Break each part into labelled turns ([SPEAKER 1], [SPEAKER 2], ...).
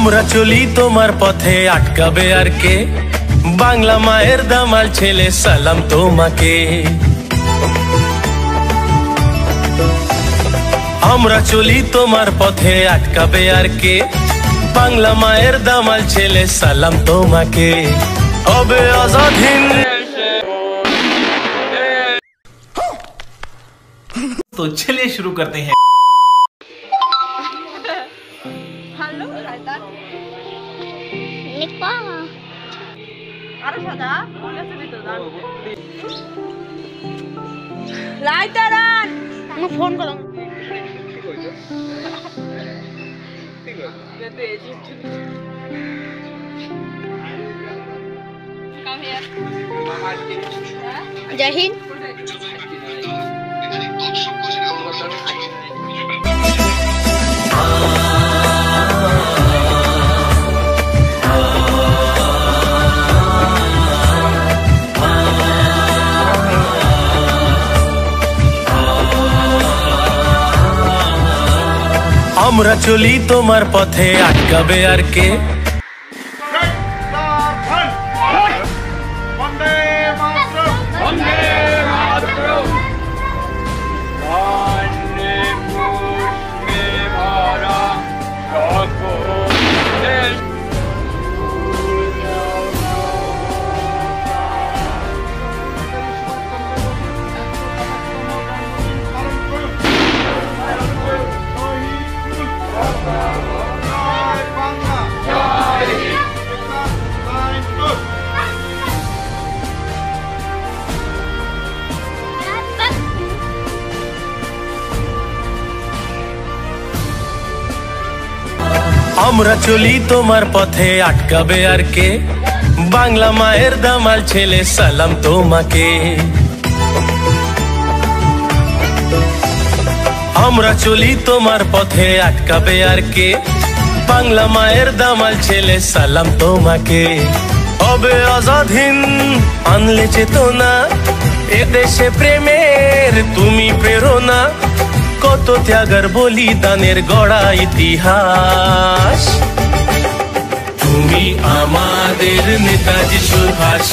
[SPEAKER 1] আমরা চলি তোমার পথে আটকাবে আর কে বাংলা মায়ের দামাল ছেলে সালাম তোমাকে আমরা চলি তোমার পথে আটকাবে আর কে বাংলা মায়ের দামাল ছেলে সালাম তোমাকে হবে আজাদ হিন্দ।
[SPEAKER 2] तो चलिए शुरू करते हैं।
[SPEAKER 3] हेलो राइटर निका আরে সাদা বলেছে ভিতর দান রাইটার আন আমি ফোন করলাম ঠিক আছে কাম হিয়ার জয় হিন্দ।
[SPEAKER 1] আমরা চলি তোমার পথে আটকাবে আর কে আমরা চলি তোমার পথে আটকাবে আর কে বাংলা মায়ের দামাল ছেলে সালাম তোমাকে আমরা চলি তোমার পথে আটকাবে আর কে বাংলা মায়ের দামাল ছেলে সালাম তোমাকে হবে আজাদ হিন্দ আনলে চেতনা এদেশে প্রেমের তুমি প্রেরণা কত ত্যাগের বলিদানের গড়া ইতিহাস তুমি আমাদের নেতাজি সুভাষ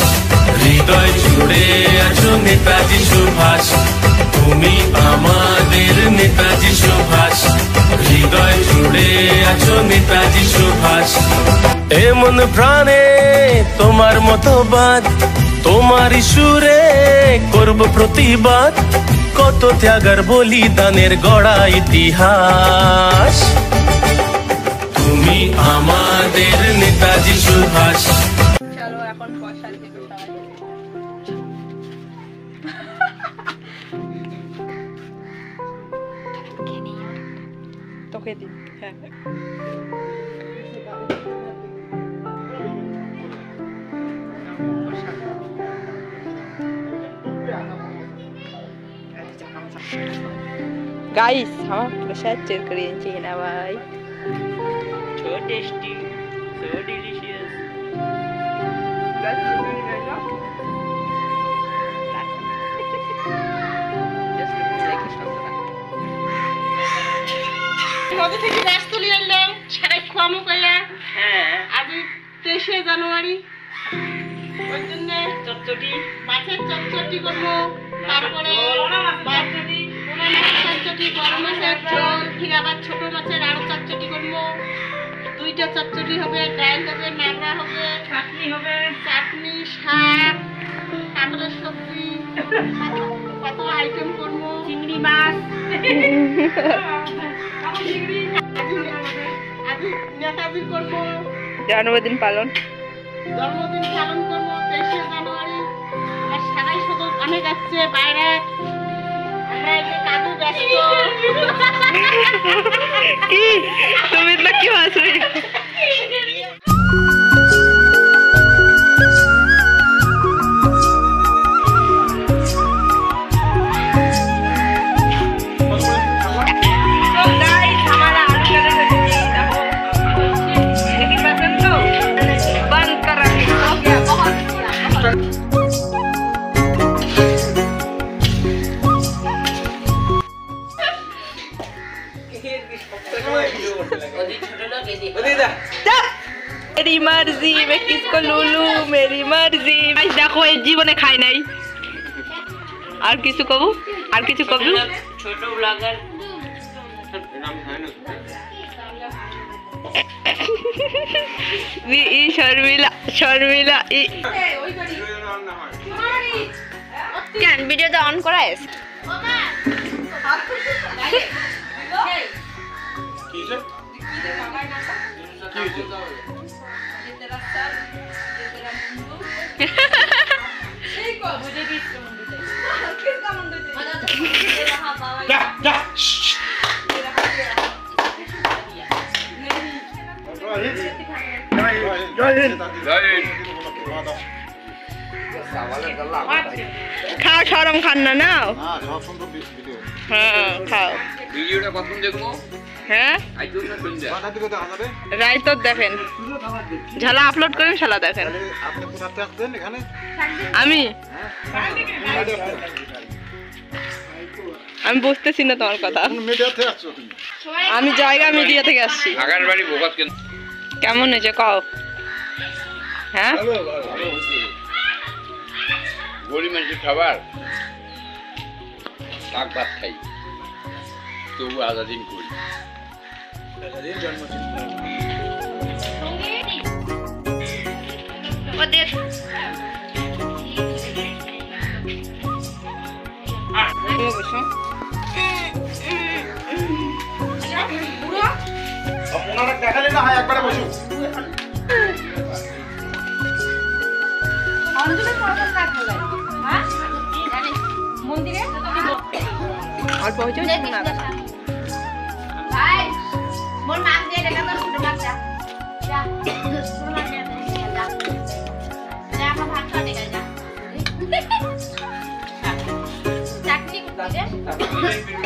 [SPEAKER 1] হৃদয় জুড়ে আছো নেতাজি সুভাষ তুমি আমাদের নেতাজি সুভাষ হৃদয় জুড়ে আছো নেতাজি সুভাষ এমন প্রাণে তোমার মতবাদ তোমার সুরে করব প্রতিবাদ কত ত্যাগের বলিদানের গড়া ইতিহাস তুমি আমাদের নেতাজি সুভাষ।
[SPEAKER 3] চলো এখন পয়সা দিয়ে তোকে দিই হ্যাঁ गाइस हम प्रसाद चेक करिए चाहिए ना भाई
[SPEAKER 4] so tasty so delicious
[SPEAKER 3] নদী থেকে মাছ তুলে আনলাম সারাই খামু কইলা হ্যাঁ আজ 23 জানুয়ারি ওই জন্য চটচটি মাছের চটচটি করব তারপরে চটচটি চটচটি বড় মাছের ঝোল ফির আবার ছোট মাছের আরো চটচটি করব দুইটা চটচটি হবে ডাল হবে নাড়া হবে চাটনি শাক কাঁকড়ের সবজি কত আইটেম করব চিংড়ি মাছ নেতাজি করব জন্মদিন পালন করব 23 জানুয়ারি আমার সবাই শুধু অনেক আছে বাইরে আমরা এই কাজে ব্যস্ত কি তুমি তো কি হাসবে
[SPEAKER 4] छोटे लोग
[SPEAKER 5] किसको लुलू मेरी मर्जी देखो এই জীবনে খাই নাই আর কিছু কবু
[SPEAKER 4] ছোট ব্লগার
[SPEAKER 5] ই শর্মিলা ই কেন ভিডিওটা অন করা আছে খাও শরম খান না নাও হ্যাঁ খাও
[SPEAKER 6] ভিডিওটা কখন দেখবো?
[SPEAKER 5] হ্যাঁ
[SPEAKER 6] আইজুন না সন্ধ্যা?
[SPEAKER 5] রাইত দেখেন ঝালা আপলোড করেন শালা দেখেন আমি বুঝতেছি না তোমার কথা আমি জায়গা মিডিয়া থেকে আসছি
[SPEAKER 6] আগার বাড়ি ভোগাত কেন?
[SPEAKER 5] কেমন হয়েছে কও হ্যাঁ
[SPEAKER 6] গরিব মানুষের খাবার শাক ভাত খাই তবু আধা দিন করি
[SPEAKER 5] ওদের
[SPEAKER 7] ওনারা দেখালে না হয় একবারে বসুন
[SPEAKER 5] অল্প হয়েছে
[SPEAKER 3] ভাই মোর মাছ দিয়ে দেখা তো ছোট বাচ্চা যা ছোট মাছ দিয়ে যা যা আমার ভাত খাতে যা চাটনি করতে